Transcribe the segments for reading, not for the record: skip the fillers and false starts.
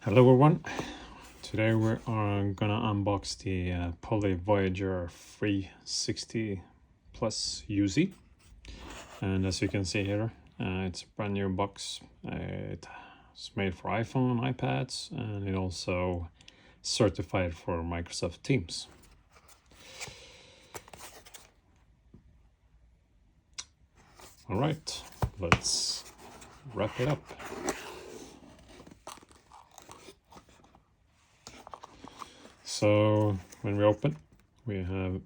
Hello everyone, today we are gonna unbox the Poly Voyager 360 Plus UZ, and as you can see here, it's a brand new box. It's made for iPhone, iPads, and it also certified for Microsoft Teams. All right, let's wrap it up. So when we open, we have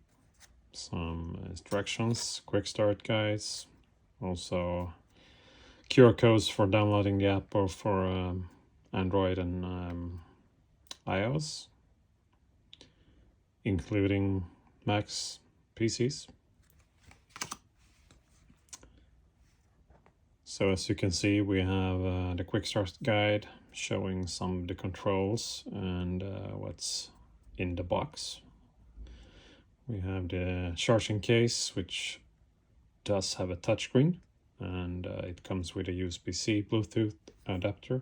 some instructions, quick start guides, also QR codes for downloading the app or for Android and iOS, including Macs, PCs. So as you can see, we have the quick start guide showing some of the controls and what's in the box. We have the charging case, which does have a touchscreen, and it comes with a USB-C Bluetooth adapter.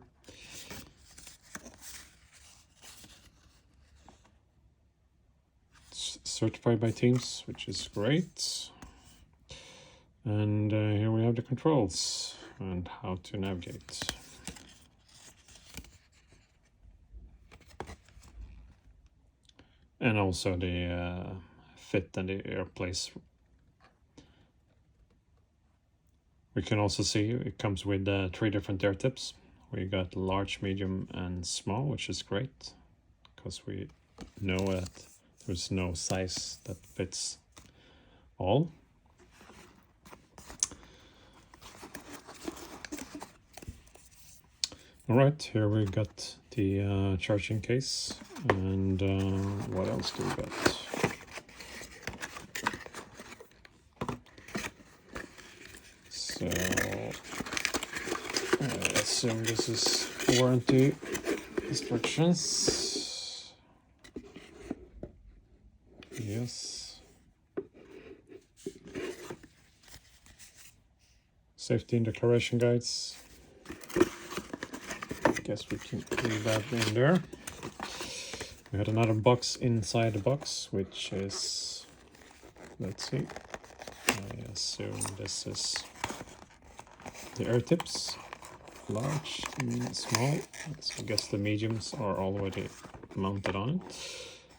It's certified by Teams, which is great. And here we have the controls and how to navigate. And also the fit and the air place. We can also see it comes with 3 different air tips. We got large, medium, and small, which is great because we know that there's no size that fits all. All right, here we got the charging case, and what else do we got? So I assume this is warranty instructions. Yes. Safety and declaration guides. Guess we can leave that in there. We had another box inside the box, which is, let's see, I assume this is the air tips, large and small. So I guess the mediums are already mounted on it.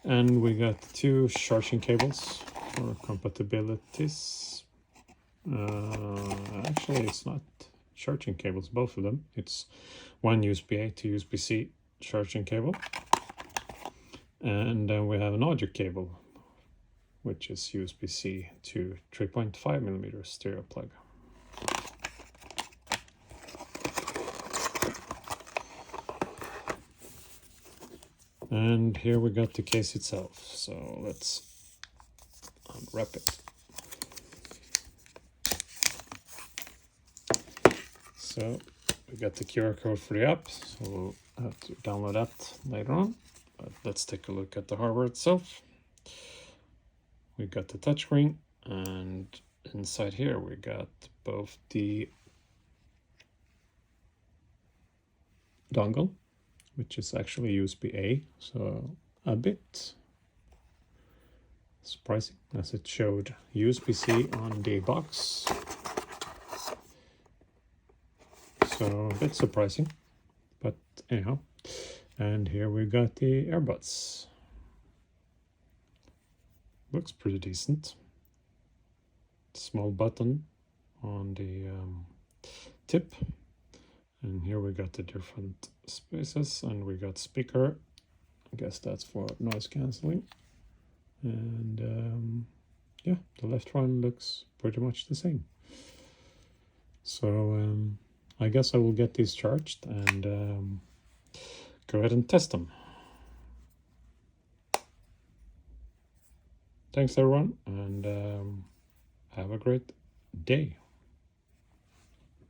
And we got 2 charging cables for compatibilities. Actually, it's not charging cables, both of them. It's one USB-A to USB-C charging cable, and then we have an audio cable, which is USB-C to 3.5mm stereo plug. And here we got the case itself, so let's unwrap it. So we got the QR code for the app, so we'll have to download that later on. But let's take a look at the hardware itself. We got the touchscreen, and inside here we got both the dongle, which is actually USB-A, so a bit surprising as it showed USB-C on the box. So a bit surprising, but anyhow. And here we got the earbuds. Looks pretty decent. Small button on the tip. And here we got the different spaces, and we got speaker. I guess that's for noise cancelling. And yeah, the left one looks pretty much the same. So I guess I will get these charged and go ahead and test them. Thanks everyone, and have a great day.